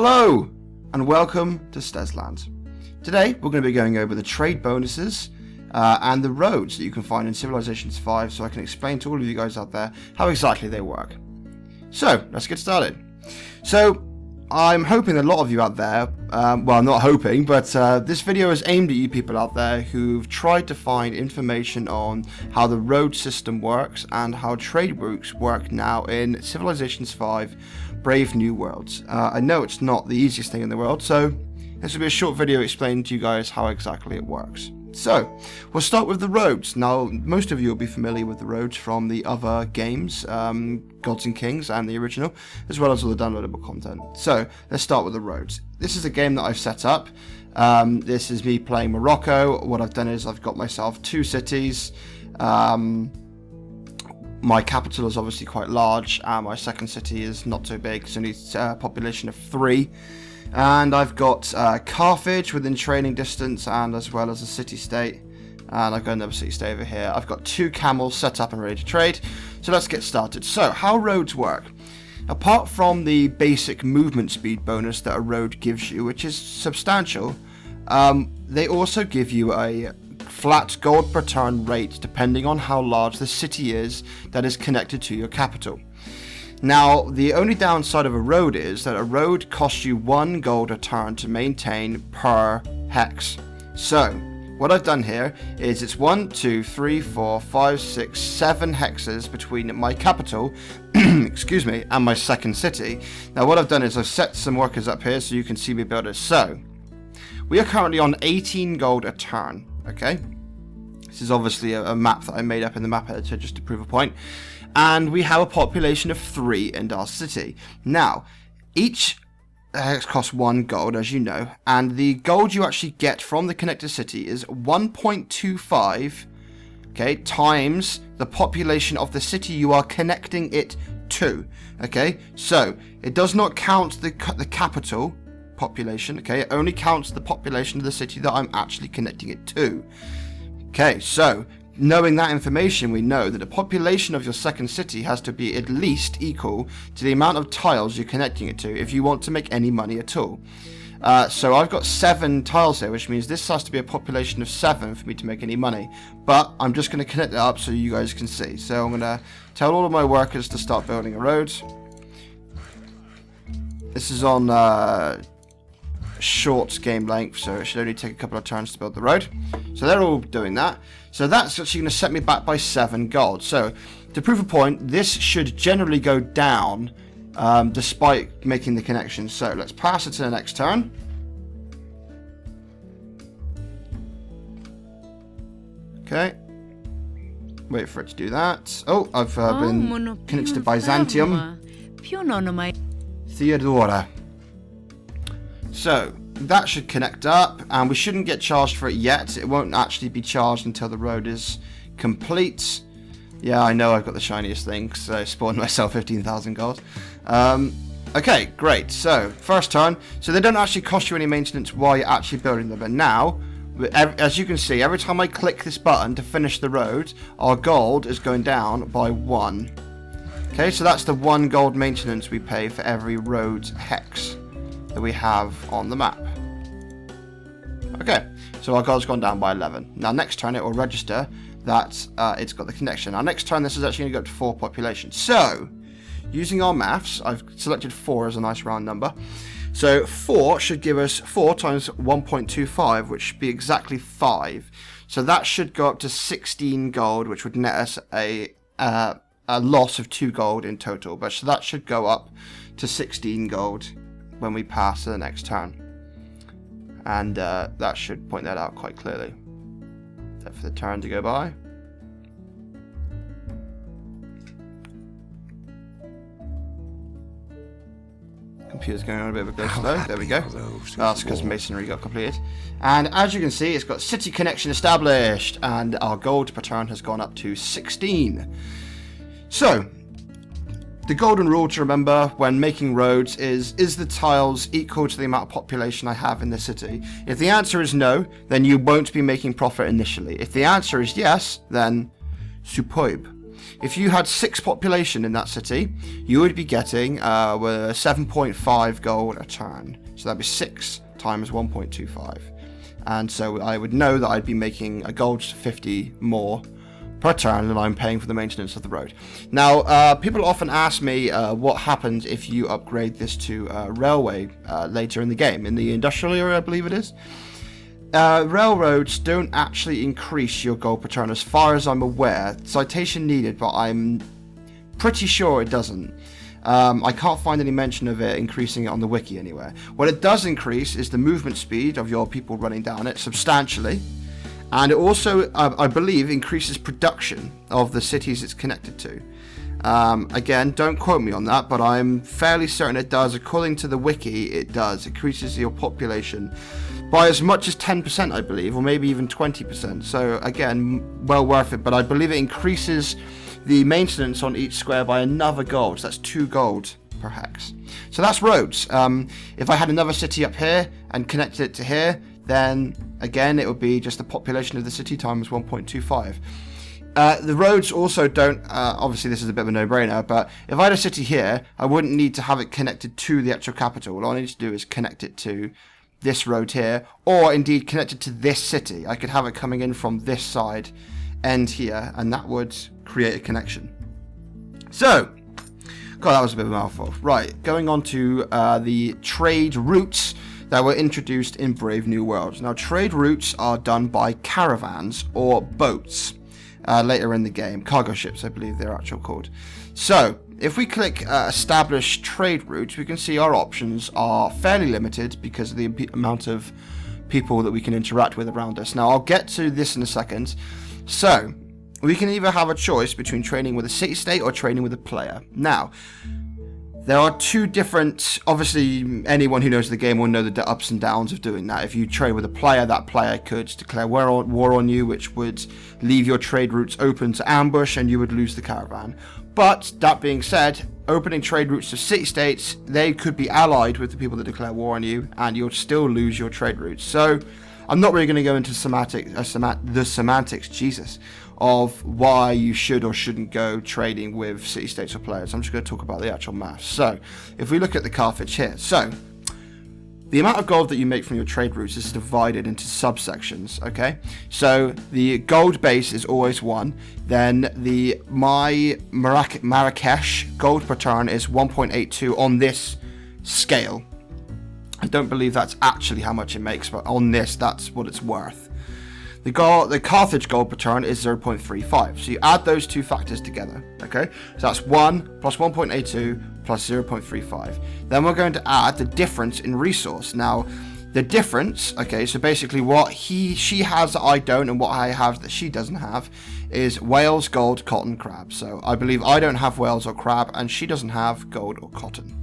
Hello and welcome to Stezzland. Today we're going to be going over the trade bonuses and the roads that you can find in Civilizations 5 so I can explain to all of you guys out there how exactly they work. So let's get started. So I'm hoping a lot of you out there, well I'm not hoping, but this video is aimed at you people out there who've tried to find information on how the road system works and how trade routes work now in Civilizations 5 Brave New Worlds. I know it's not the easiest thing in the world, so this will be a short video explaining to you guys how exactly it works. So, we'll start with the roads. Now, most of you will be familiar with the roads from the other games, Gods and Kings and the original, as well as all the downloadable content. So, let's start with the roads. This is a game that I've set up. This is me playing Morocco. What I've done is I've got myself 2 cities. My capital is obviously quite large, and my second city is not so big. It's only a population of 3. And I've got Carthage within training distance, and as well as a city-state. And I've got another city-state over here. I've got 2 camels set up and ready to trade. So let's get started. So, how roads work. Apart from the basic movement speed bonus that a road gives you, which is substantial, they also give you a flat gold per turn rate depending on how large the city is that is connected to your capital. Now, the only downside of a road is that a road costs you 1 gold a turn to maintain per hex. So, what I've done here is it's 1, 2, 3, 4, 5, 6, 7 hexes between my capital excuse me, and my second city. Now, what I've done is I've set some workers up here so you can see me build it. So, we are currently on 18 gold a turn. Okay, this is obviously a map that I made up in the map editor just to prove a point, and we have a population of 3 in our city. Now, each hex costs 1 gold, as you know, and the gold you actually get from the connected city is 1.25, okay, times the population of the city you are connecting it to. Okay, so it does not count the capital population, okay, it only counts the population of the city that I'm actually connecting it to. Okay, so knowing that information, we know that the population of your second city has to be at least equal to the amount of tiles you're connecting it to if you want to make any money at all. So I've got 7 tiles here, which means this has to be a population of 7 for me to make any money, but I'm just going to connect it up so you guys can see. So I'm going to tell all of my workers to start building a road. This is on short game length, so it should only take a couple of turns to build the road. So they're all doing that. So that's actually going to set me back by 7 gold. So to prove a point, this should generally go down despite making the connection. So let's pass it to the next turn. Okay. Wait for it to do that. Oh, I've been connected to Byzantium. Theodora. So, that should connect up, and we shouldn't get charged for it yet. It won't actually be charged until the road is complete. Yeah, I know I've got the shiniest thing, so I spawned myself 15,000 gold. Okay, great. So, first turn. So, they don't actually cost you any maintenance while you're actually building them. But now, as you can see, every time I click this button to finish the road, our gold is going down by 1. Okay, so that's the 1 gold maintenance we pay for every road hex that we have on the map. Okay, so our gold's gone down by 11. Now next turn it will register that it's got the connection. Now next turn this is actually going to go up to 4 population. So, using our maths, I've selected 4 as a nice round number. So 4 should give us 4 times 1.25, which should be exactly 5. So that should go up to 16 gold, which would net us a loss of 2 gold in total. But so that should go up to 16 gold when we pass to the next turn, and that should point that out quite clearly. Wait for the turn to go by. Computer's going on a bit of a go slow. There we go. That's because masonry got completed. And as you can see, it's got city connection established, and our gold per turn has gone up to 16. So, the golden rule to remember when making roads is the tiles equal to the amount of population I have in the city? If the answer is no, then you won't be making profit initially. If the answer is yes, then superb. if you had 6 population in that city, you would be getting 7.5 gold a turn. So that'd be 6 times 1.25. And so I would know that I'd be making a gold 50 more per turn than I'm paying for the maintenance of the road. Now, people often ask me what happens if you upgrade this to railway later in the game, in the industrial era, I believe it is. Railroads don't actually increase your gold per turn as far as I'm aware. Citation needed, but I'm pretty sure it doesn't. I can't find any mention of it increasing it on the wiki anywhere. What it does increase is the movement speed of your people running down it substantially. And it also, I believe, increases production of the cities it's connected to. Again, don't quote me on that, but I'm fairly certain it does. According to the wiki, it does. It increases your population by as much as 10%, I believe, or maybe even 20%. So again, well worth it. But I believe it increases the maintenance on each square by another gold. So that's 2 gold per hex. So that's roads. If I had another city up here and connected it to here, then again it would be just the population of the city times 1.25. The roads also don't, obviously this is a bit of a no-brainer, but if I had a city here, I wouldn't need to have it connected to the actual capital. All I need to do is connect it to this road here, or indeed connect it to this city. I could have it coming in from this side end here, and that would create a connection. So, God, that was a bit of a mouthful. Right, going on to the trade routes that were introduced in Brave New Worlds. Now, trade routes are done by caravans or boats later in the game. Cargo ships, I believe they're actually called. So, if we click Establish Trade Routes, we can see our options are fairly limited because of the amount of people that we can interact with around us. Now, I'll get to this in a second. So, we can either have a choice between trading with a city-state or trading with a player. Now, there are 2 different, obviously anyone who knows the game will know the ups and downs of doing that. If you trade with a player, that player could declare war on you, which would leave your trade routes open to ambush and you would lose the caravan. But that being said, opening trade routes to city-states, they could be allied with the people that declare war on you and you'll still lose your trade routes. So I'm not really going to go into the semantics, Jesus, of why you should or shouldn't go trading with city-states or players. I'm just going to talk about the actual math. So, if we look at the Carthage here, so the amount of gold that you make from your trade routes is divided into subsections, okay? So, the gold base is always 1, then the Marrakesh gold per turn is 1.82 on this scale. I don't believe that's actually how much it makes, but on this, that's what it's worth. The Carthage gold per turn is 0.35. So you add those 2 factors together, okay? So that's 1 plus 1.82 plus 0.35. Then we're going to add the difference in resource. Now, the difference, okay, so basically what she has that I don't and what I have that she doesn't have is whales, gold, cotton, crab. So I believe I don't have whales or crab and she doesn't have gold or cotton.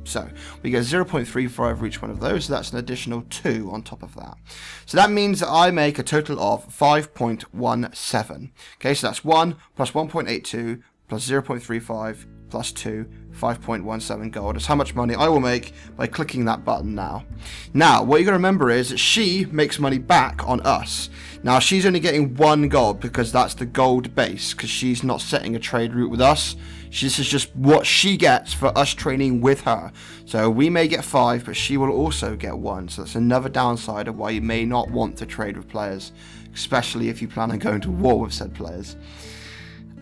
So we get 0.35 for each one of those, so that's an additional 2 on top of that. So that means that I make a total of 5.17. Okay, so that's 1 plus 1.82 plus 0.35 plus 2, 5.17 gold. That's how much money I will make by clicking that button now. Now, what you got to remember is that she makes money back on us. Now, she's only getting 1 gold because that's the gold base, because she's not setting a trade route with us. This is just what she gets for us training with her. So we may get 5, but she will also get 1. So that's another downside of why you may not want to trade with players, especially if you plan on going to war with said players.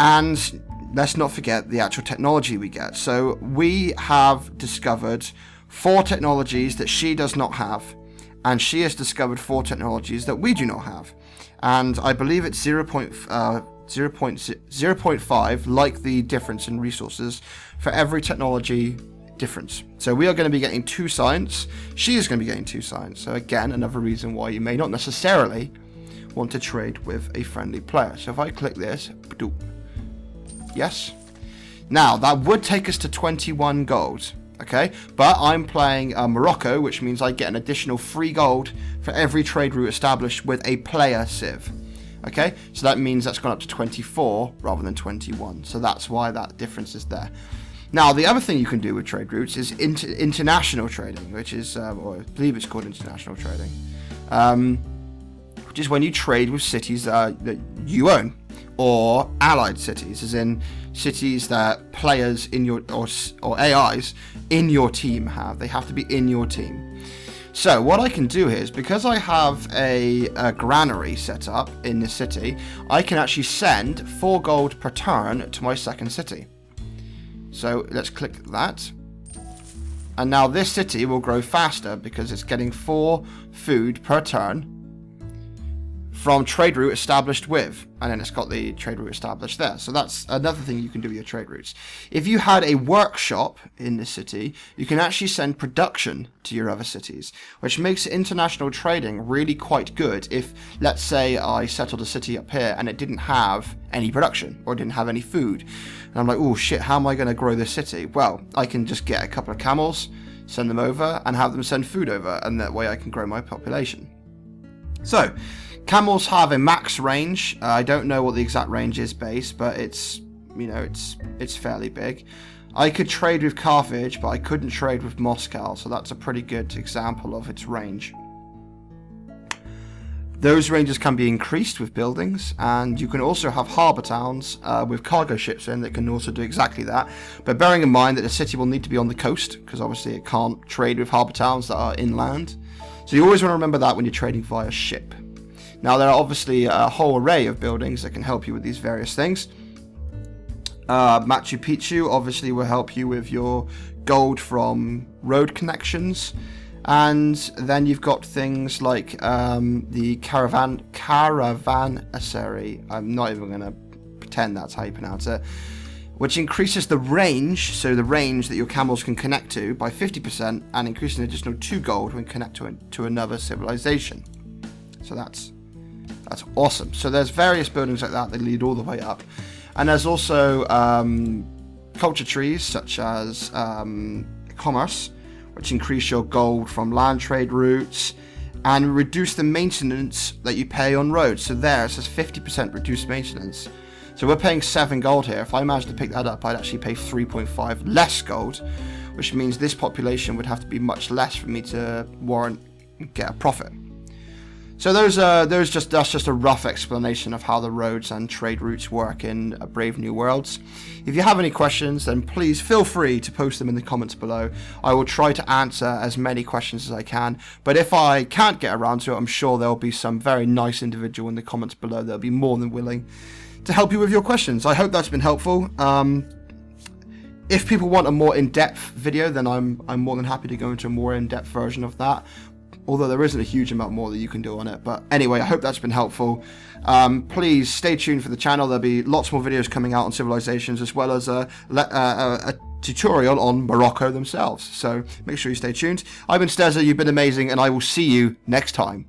And let's not forget the actual technology we get. So we have discovered 4 technologies that she does not have, and she has discovered 4 technologies that we do not have. And I believe it's 0.5, like the difference in resources, for every technology difference. So we are going to be getting 2 science. She is going to be getting 2 science. So again, another reason why you may not necessarily want to trade with a friendly player. So if I click this, yes. Now that would take us to 21 gold. Okay, but I'm playing Morocco, which means I get an additional 3 gold for every trade route established with a player civ. Okay, so that means that's gone up to 24 rather than 21. So that's why that difference is there. Now, the other thing you can do with trade routes is international trading, which is, or I believe it's called international trading, which is when you trade with cities that you own or allied cities, as in cities that players in your or AIs in your team have. They have to be in your team. So what I can do here is, because I have a granary set up in this city, I can actually send 4 gold per turn to my second city. So let's click that. And now this city will grow faster because it's getting 4 food per turn from trade route established with, and then it's got the trade route established there. So that's another thing you can do with your trade routes. If you had a workshop in this city, you can actually send production to your other cities, which makes international trading really quite good. If, let's say, I settled a city up here and it didn't have any production or didn't have any food, and I'm like, oh shit, how am I going to grow this city? Well, I can just get a couple of camels, send them over, and have them send food over, and that way I can grow my population. So camels have a max range. I don't know what the exact range is base, but it's, you know, it's fairly big. I could trade with Carthage, but I couldn't trade with Moscow, so that's a pretty good example of its range. Those ranges can be increased with buildings, and you can also have harbour towns with cargo ships in that can also do exactly that. But bearing in mind that the city will need to be on the coast, because obviously it can't trade with harbour towns that are inland. So you always want to remember that when you're trading via ship. Now, there are obviously a whole array of buildings that can help you with these various things. Machu Picchu obviously will help you with your gold from road connections. And then you've got things like the caravanserai. I'm not even going to pretend that's how you pronounce it. Which increases the range, so the range that your camels can connect to, by 50%, and increases an additional 2 gold when connect to another civilization. So that's awesome. So there's various buildings like that lead all the way up. And there's also culture trees, such as commerce, which increase your gold from land trade routes and reduce the maintenance that you pay on roads. So there it says 50% reduced maintenance. So we're paying 7 gold here. If I managed to pick that up, I'd actually pay 3.5 less gold, which means this population would have to be much less for me to warrant get a profit. So that's just a rough explanation of how the roads and trade routes work in Brave New Worlds. If you have any questions, then please feel free to post them in the comments below. I will try to answer as many questions as I can, but if I can't get around to it, I'm sure there'll be some very nice individual in the comments below that'll be more than willing to help you with your questions. I hope that's been helpful. If people want a more in-depth video, then I'm more than happy to go into a more in-depth version of that. Although there isn't a huge amount more that you can do on it. But anyway, I hope that's been helpful. Please stay tuned for the channel. There'll be lots more videos coming out on civilizations, as well as a tutorial on Morocco themselves. So make sure you stay tuned. I've been Stezzer, you've been amazing, and I will see you next time.